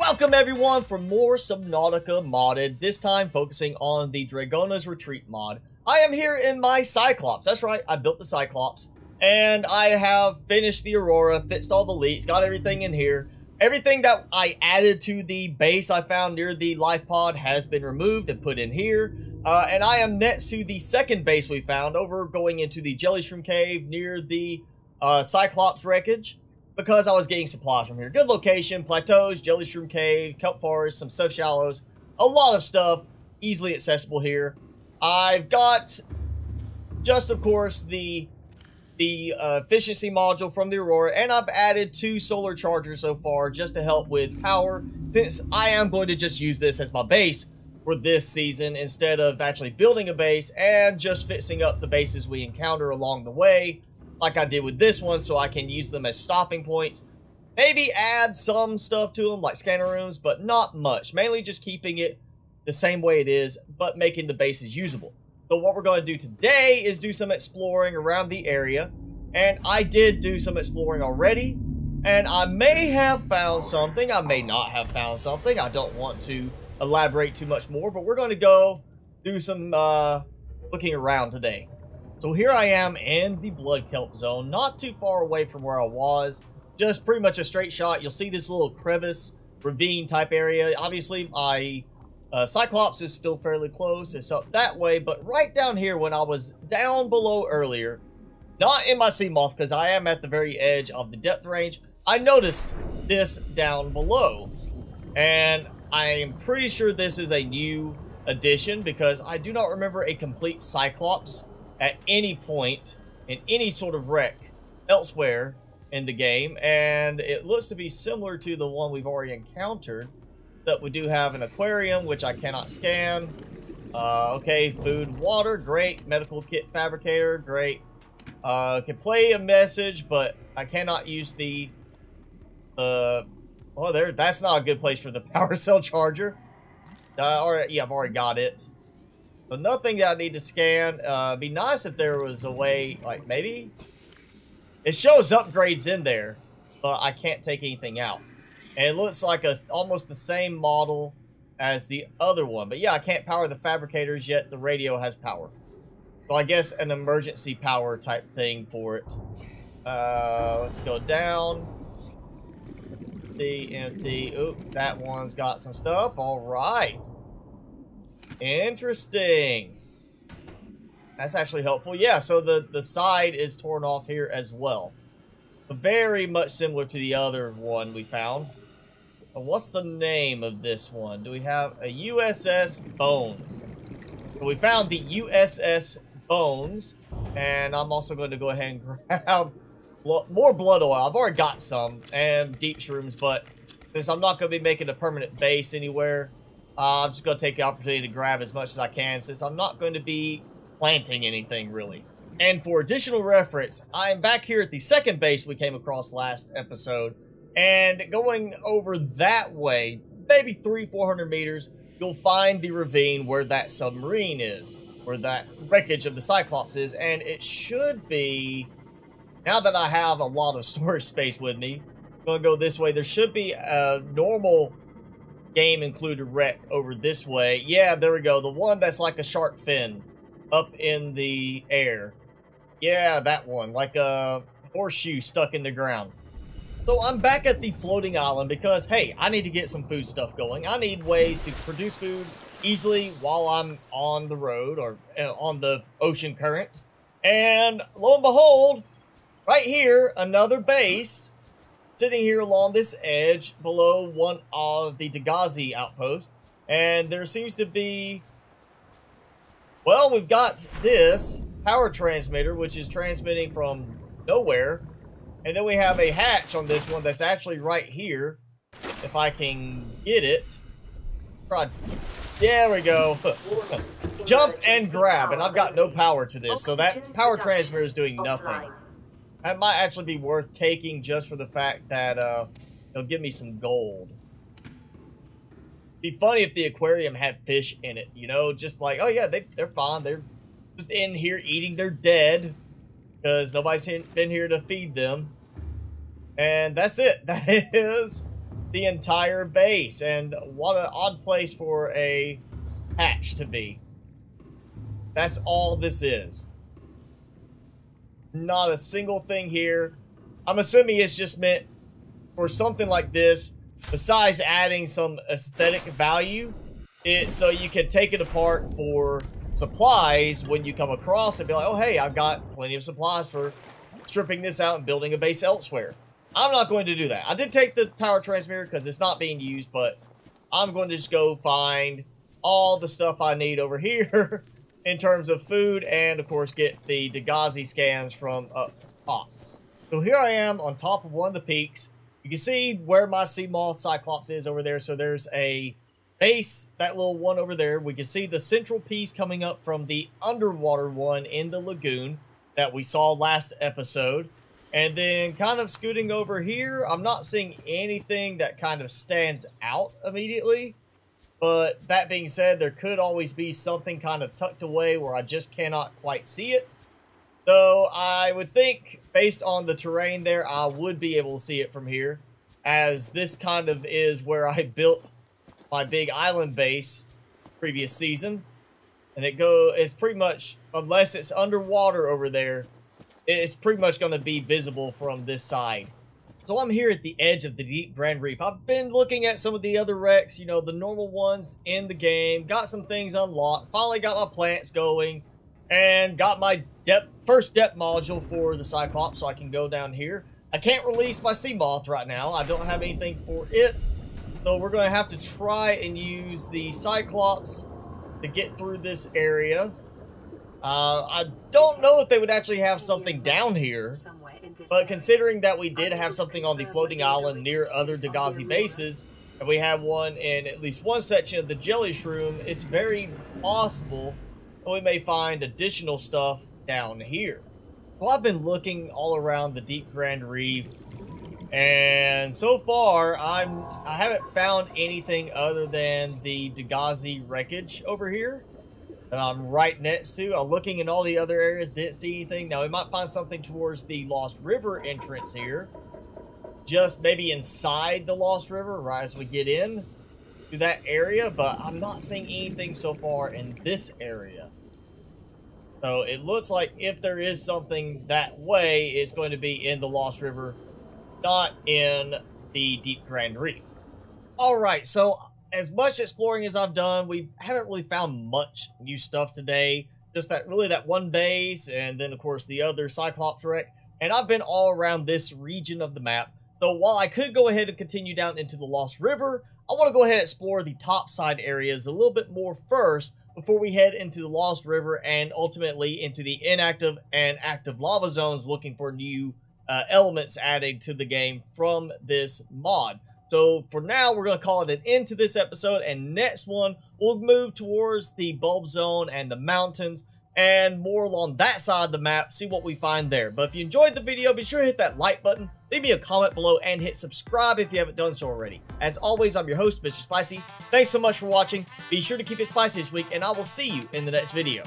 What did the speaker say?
Welcome everyone for more Subnautica modded, this time focusing on the DRAEGONA'S retreat mod. I am here in my Cyclops, that's right, I built the Cyclops. And I have finished the Aurora, fixed all the leaks, got everything in here. Everything that I added to the base I found near the life pod has been removed and put in here. And I am next to the second base we found over going into the jelly shroom cave near the Cyclops wreckage. Because I was getting supplies from here. Good location, plateaus, jelly shroom cave, kelp forest, some sub shallows. A lot of stuff, easily accessible here. I've got, just of course, the efficiency module from the Aurora. And I've added 2 solar chargers so far just to help with power. Since I am going to just use this as my base for this season instead of actually building a base and just fixing up the bases we encounter along the way. Like I did with this one, so I can use them as stopping points. Maybe add some stuff to them, like scanner rooms, but not much. Mainly just keeping it the same way it is, but making the bases usable. So what we're going to do today is do some exploring around the area. And I did do some exploring already. And I may have found something, I may not have found something. I don't want to elaborate too much more, but we're going to go do some looking around today. So here I am in the blood kelp zone, not too far away from where I was, just pretty much a straight shot. You'll see this little crevice, ravine type area. Obviously, my Cyclops is still fairly close. It's up that way, but right down here when I was down below earlier, not in my sea moth because I am at the very edge of the depth range, I noticed this down below. And I am pretty sure this is a new addition because I do not remember a complete Cyclops at any point in any sort of wreck elsewhere in the game, and it looks to be similar to the one we've already encountered. That we do have an aquarium, which I cannot scan. Okay, food, water, great. Medical kit fabricator, great. Can play a message, but I cannot use the well, there. That's not a good place for the power cell charger. Alright, yeah, I've already got it. So nothing that I need to scan. It'd be nice if there was a way, like maybe it shows upgrades in there, but I can't take anything out. And it looks like almost the same model as the other one. But yeah, I can't power the fabricators yet. The radio has power. So I guess an emergency power type thing for it. Let's go down. Empty. Oop, that one's got some stuff. All right. Interesting. That's actually helpful. Yeah, so the side is torn off here as well. Very much similar to the other one we found. What's the name of this one? Do we have a USS Bones? So we found the USS Bones. And I'm also going to go ahead and grab more blood oil. I've already got some. And deep shrooms. But since I'm not going to be making a permanent base anywhere, I'm just going to take the opportunity to grab as much as I can since I'm not going to be planting anything really. And for additional reference, I'm back here at the second base we came across last episode. And going over that way, maybe 300-400 meters, you'll find the ravine where that submarine is. Where that wreckage of the Cyclops is. And it should be, now that I have a lot of storage space with me, I'm going to go this way. There should be a normal game included wreck over this way. Yeah, there we go. The one that's like a shark fin up in the air. Yeah, that one. Like a horseshoe stuck in the ground. So I'm back at the floating island because, hey, I need to get some food stuff going. I need ways to produce food easily while I'm on the road or on the ocean current. And lo and behold, right here, another base sitting here along this edge below one of the Dagazi outposts. And there seems to be, well, we've got this power transmitter, which is transmitting from nowhere. And then we have a hatch on this one that's actually right here. If I can get it. There we go. Jump and grab. And I've got no power to this. So that power transmitter is doing nothing. That might actually be worth taking just for the fact that it'll give me some gold. Be funny if the aquarium had fish in it, you know, just like, oh yeah, they're fine. They're just in here eating their dead because nobody's been here to feed them. And that's it. That is the entire base. And what an odd place for a hatch to be. That's all this is. Not a single thing here. I'm assuming it's just meant for something like this, besides adding some aesthetic value, so you can take it apart for supplies when you come across and be like, oh hey, I've got plenty of supplies for stripping this out and building a base elsewhere. I'm not going to do that. I did take the power transmitter because it's not being used, but I'm going to just go find all the stuff I need over here in terms of food, and of course get the DRAEGONA'S scans from up top. So here I am on top of one of the peaks. You can see where my sea moth Cyclops is over there. So there's a base, that little one over there. We can see the central piece coming up from the underwater one in the lagoon that we saw last episode. And then kind of scooting over here, I'm not seeing anything that kind of stands out immediately. But that being said, there could always be something kind of tucked away where I just cannot quite see it. Though I would think, based on the terrain there, I would be able to see it from here, as this kind of is where I built my big island base previous season. And it's pretty much, unless it's underwater over there, it's pretty much going to be visible from this side. So I'm here at the edge of the Deep Grand Reef. I've been looking at some of the other wrecks, you know, the normal ones in the game. Got some things unlocked. Finally got my plants going. And got my first depth module for the Cyclops, so I can go down here. I can't release my sea moth right now. I don't have anything for it. So we're going to have to try and use the Cyclops to get through this area. I don't know if they would actually have something down here, but considering that we did have something on the floating island near other DRAEGONA'S bases, and we have one in at least one section of the jelly shroom, it's very possible that we may find additional stuff down here. Well, I've been looking all around the Deep Grand Reef, and so far I haven't found anything other than the DRAEGONA'S wreckage over here that I'm right next to. I'm looking in all the other areas, didn't see anything. Now we might find something towards the Lost River entrance here, just maybe inside the Lost River right as we get in to that area, but I'm not seeing anything so far in this area. So it looks like if there is something that way, it's going to be in the Lost River, not in the Deep Grand Reef. Alright, so as much exploring as I've done, we haven't really found much new stuff today. Just that one base, and then of course the other Cyclops wreck. And I've been all around this region of the map. So while I could go ahead and continue down into the Lost River, I want to go ahead and explore the topside areas a little bit more first before we head into the Lost River and ultimately into the inactive and active lava zones, looking for new elements added to the game from this mod. So for now, we're going to call it an end to this episode, and next one, we'll move towards the bulb zone and the mountains, and more along that side of the map, see what we find there. But if you enjoyed the video, be sure to hit that like button, leave me a comment below, and hit subscribe if you haven't done so already. As always, I'm your host, Mr. Spicy. Thanks so much for watching. Be sure to keep it spicy this week, and I will see you in the next video.